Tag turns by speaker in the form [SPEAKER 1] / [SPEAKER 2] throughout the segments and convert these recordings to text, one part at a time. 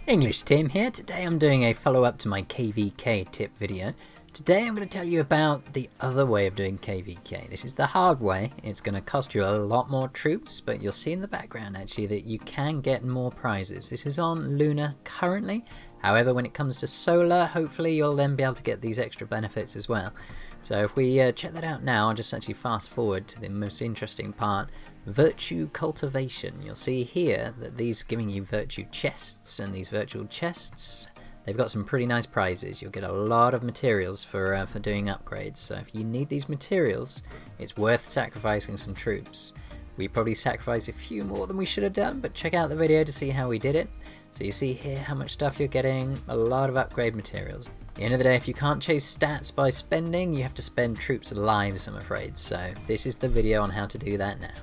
[SPEAKER 1] EnglishTim here. Today I'm doing a follow-up to my KvK tip video. Today I'm going to tell you about the other way of doing KvK. This is the hard way. It's going to cost you a lot more troops, but you'll see in the background actually that you can get more prizes. This is on Lunar currently. However, when it comes to Solar, hopefully you'll then be able to get these extra benefits as well. So if we check that out now, I'll just actually fast forward to the most interesting part. Virtue cultivation. You'll see here that these are giving you virtue chests, and these virtual chests, they've got some pretty nice prizes. You'll get a lot of materials for doing upgrades, so if you need these materials, it's worth sacrificing some troops. We probably sacrificed a few more than we should have done, but check out the video to see how we did it. So you see here how much stuff you're getting, a lot of upgrade materials. At the end of the day, if you can't chase stats by spending, you have to spend troops' lives, I'm afraid. So this is the video on how to do that now.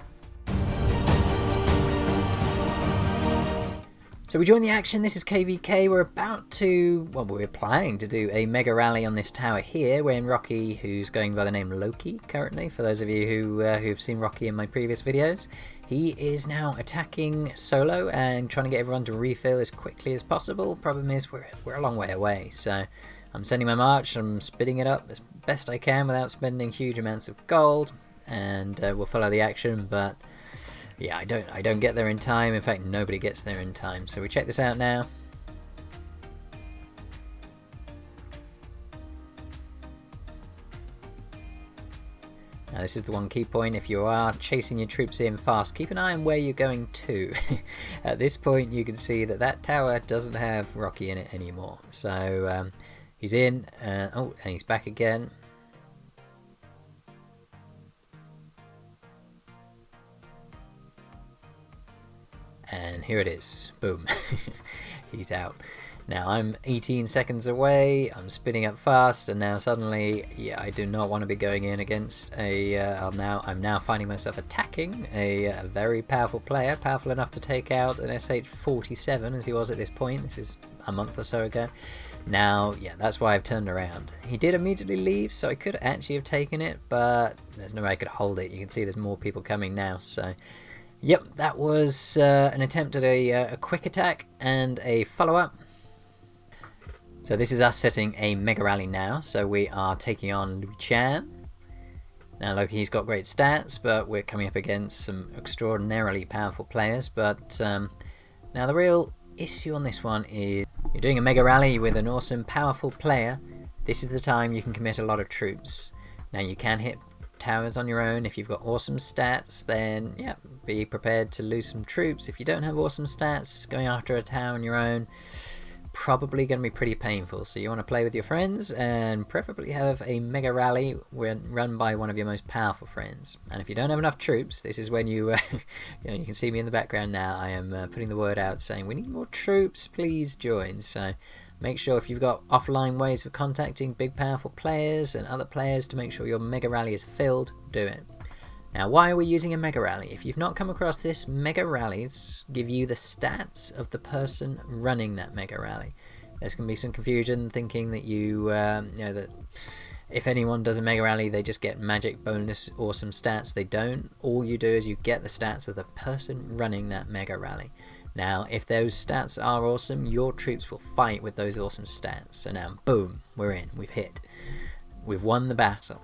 [SPEAKER 1] So we join the action. This is KvK. We're about to, well, we're planning to do a mega rally on this tower here. We're in Rocky, who's going by the name Loki currently, for those of you who've seen Rocky in my previous videos. He is now attacking solo and trying to get everyone to refill as quickly as possible. Problem is we're a long way away, so I'm sending my march. I'm speeding it up as best I can without spending huge amounts of gold, and we'll follow the action, but yeah, I don't get there in time. In fact, nobody gets there in time. So we check this out now. Now this is the one key point. If you are chasing your troops in fast, keep an eye on where you're going to. At this point you can see that that tower doesn't have Rocky in it anymore. So he's in, oh, and he's back again. And here it is. Boom. He's out. Now I'm 18 seconds away, I'm spinning up fast, and now suddenly, yeah, I do not want to be going in against a, I'm now finding myself attacking a very powerful player, powerful enough to take out an SH-47 as he was at this point. This is a month or so ago. Now, yeah, that's why I've turned around. He did immediately leave, so I could actually have taken it, but there's no way I could hold it. You can see there's more people coming now, so yep, that was an attempt at a quick attack and a follow-up. So this is us setting a mega rally now. So we are taking on Liu Chan. Now look, he's got great stats, but we're coming up against some extraordinarily powerful players. But now the real issue on this one is you're doing a mega rally with an awesome, powerful player. This is the time you can commit a lot of troops. Now you can hit towers on your own. If you've got awesome stats, then yeah, be prepared to lose some troops. If you don't have awesome stats, going after a tower on your own, probably going to be pretty painful. So you want to play with your friends and preferably have a mega rally run by one of your most powerful friends. And if you don't have enough troops, this is when you you know, you can see me in the background now. I am putting the word out saying we need more troops, please join. So make sure if you've got offline ways of contacting big powerful players and other players to make sure your mega rally is filled, do it. Now why are we using a mega rally? If you've not come across this, mega rallies give you the stats of the person running that mega rally. There's going to be some confusion thinking that you know, that if anyone does a mega rally they just get magic bonus awesome stats. They don't. All you do is you get the stats of the person running that mega rally. Now, if those stats are awesome, your troops will fight with those awesome stats. So now, boom, we're in. We've hit. We've won the battle.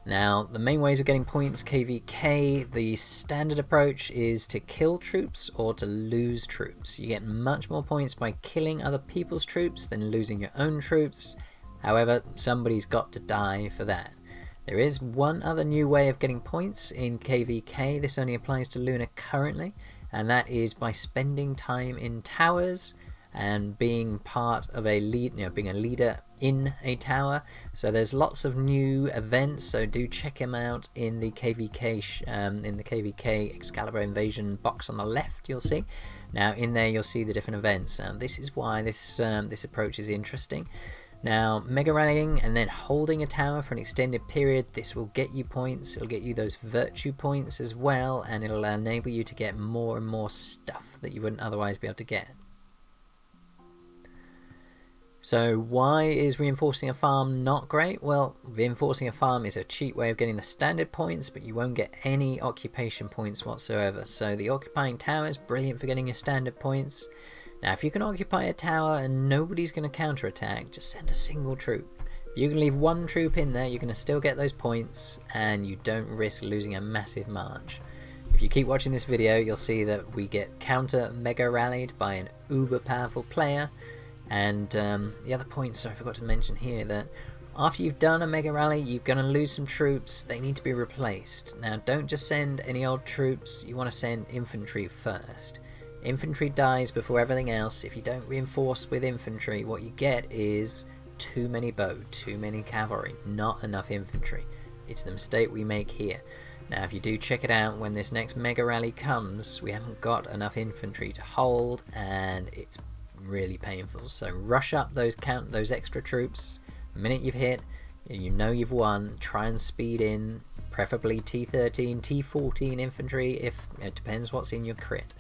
[SPEAKER 1] Now, the main ways of getting points, KvK, the standard approach is to kill troops or to lose troops. You get much more points by killing other people's troops than losing your own troops. However, somebody's got to die for that. There is one other new way of getting points in KvK. This only applies to Lunar currently, and that is by spending time in towers and being part of a lead, you know, being a leader in a tower. So there's lots of new events, so do check them out in the KvK Excalibur Invasion box on the left. You'll see now in there you'll see the different events. Now this is why this approach is interesting. Now, mega rallying and then holding a tower for an extended period, this will get you points. It'll get you those virtue points as well, and it'll enable you to get more and more stuff that you wouldn't otherwise be able to get. So why is reinforcing a farm not great? Well, reinforcing a farm is a cheap way of getting the standard points, but you won't get any occupation points whatsoever. So the occupying tower is brilliant for getting your standard points. Now if you can occupy a tower and nobody's going to counterattack, just send a single troop. If you can leave one troop in there, you're going to still get those points and you don't risk losing a massive march. If you keep watching this video, you'll see that we get counter mega rallied by an uber powerful player. And the other point, so I forgot to mention here, that after you've done a mega rally, you're going to lose some troops. They need to be replaced. Now don't just send any old troops, you want to send infantry first. Infantry dies before everything else. If you don't reinforce with infantry, what you get is too many bow, too many cavalry, not enough infantry. It's the mistake we make here. Now if you do check it out, when this next mega rally comes, we haven't got enough infantry to hold, and it's really painful. So rush up those extra troops. The minute you've hit, you know you've won, try and speed in, preferably T13, T14 infantry, if it depends what's in your crit.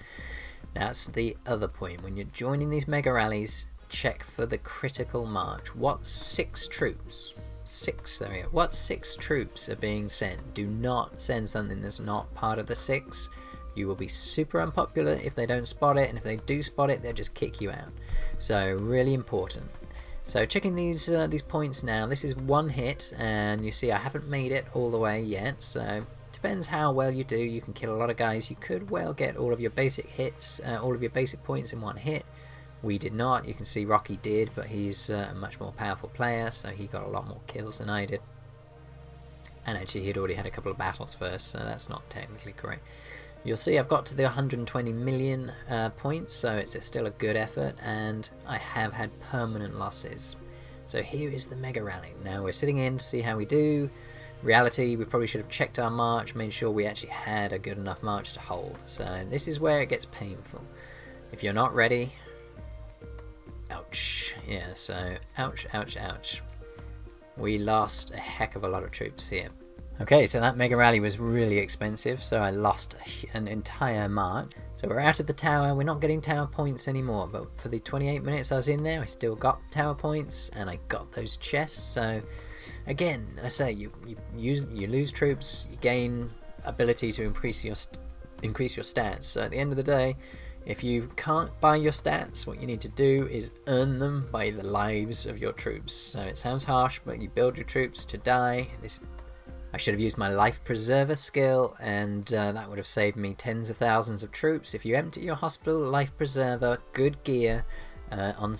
[SPEAKER 1] That's the other point. When you're joining these mega rallies, check for the critical march. What 6 troops? 6, there we go. What 6 troops are being sent? Do not send something that's not part of the 6. You will be super unpopular if they don't spot it, and if they do spot it, they'll just kick you out. So really important. So checking these points now, this is one hit, and you see I haven't made it all the way yet, so depends how well you do. You can kill a lot of guys. You could well get all of your basic hits, all of your basic points in one hit. We did not. You can see Rocky did, but he's a much more powerful player, so he got a lot more kills than I did. And actually he'd already had a couple of battles first, so that's not technically correct. You'll see I've got to the 120 million points, so it's still a good effort, and I have had permanent losses. So here is the mega rally. Now we're sitting in to see how we do. Reality, we probably should have checked our march, made sure we actually had a good enough march to hold. So this is where it gets painful. If you're not ready, ouch. Yeah, so ouch, ouch, ouch. We lost a heck of a lot of troops here. Okay, so that mega rally was really expensive, so I lost an entire march. So we're out of the tower, we're not getting tower points anymore, but for the 28 minutes I was in there, I still got tower points, and I got those chests. So again, I say, you lose troops, you gain ability to increase your stats. So at the end of the day, if you can't buy your stats, what you need to do is earn them by the lives of your troops. So it sounds harsh, but you build your troops to die. I should have used my life preserver skill, and that would have saved me tens of thousands of troops. If you empty your hospital, life preserver, good gear on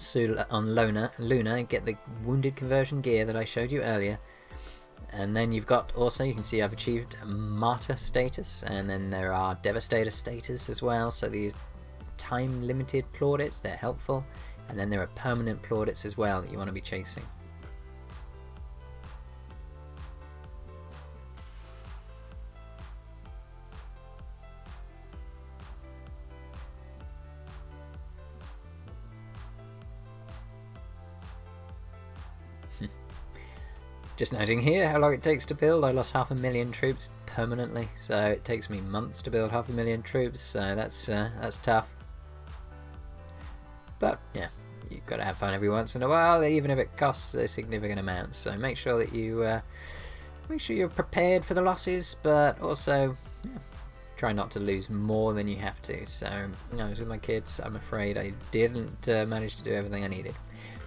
[SPEAKER 1] Lunar, get the wounded conversion gear that I showed you earlier. And then you've got also, you can see I've achieved martyr status, and then there are devastator status as well. So these time limited plaudits, they're helpful, and then there are permanent plaudits as well that you want to be chasing. Just noting here how long it takes to build. I lost 500,000 troops permanently, so it takes me months to build 500,000 troops, so that's tough. But yeah, you've got to have fun every once in a while, even if it costs a significant amount. So make sure that you make sure you're prepared for the losses, but also try not to lose more than you have to. So with my kids, I'm afraid I didn't manage to do everything I needed.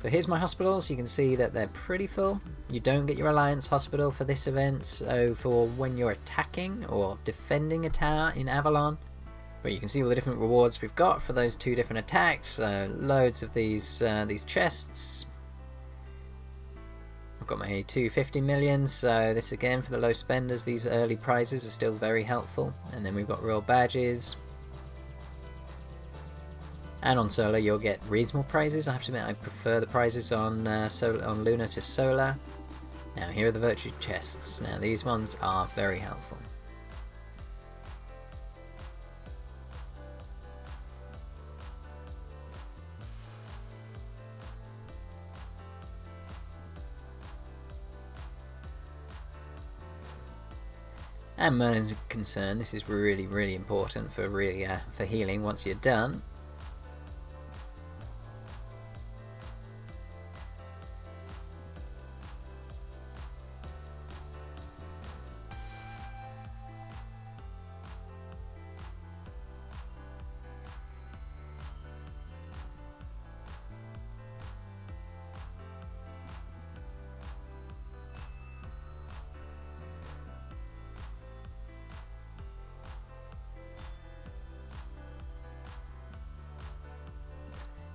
[SPEAKER 1] So here's my hospitals. You can see that they're pretty full. You don't get your Alliance hospital for this event, so for when you're attacking or defending a tower in Avalon. But you can see all the different rewards we've got for those 2 different attacks. Loads of these chests. I've got my 250 million, so this again for the low spenders. These early prizes are still very helpful. And then we've got royal badges. And on solar you'll get reasonable prizes. I have to admit I prefer the prizes on Lunar to solar. Now here are the virtue chests. Now these ones are very helpful. And Merlin's concern, this is really, really important for healing once you're done.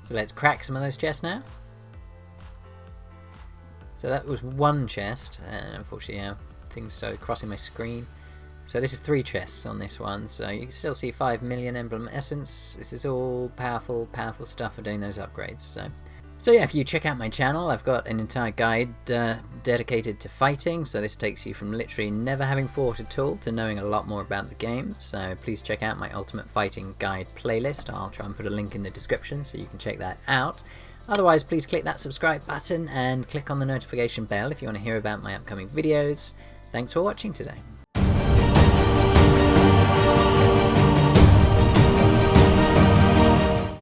[SPEAKER 1] So let's crack some of those chests now. So that was one chest, and unfortunately things started crossing my screen. So this is 3 chests on this one, so you can still see 5 million emblem essence. This is all powerful stuff for doing those upgrades. So yeah, if you check out my channel, I've got an entire guide dedicated to fighting, so this takes you from literally never having fought at all to knowing a lot more about the game. So please check out my Ultimate Fighting Guide playlist. I'll try and put a link in the description so you can check that out. Otherwise, please click that subscribe button and click on the notification bell if you want to hear about my upcoming videos. Thanks for watching today.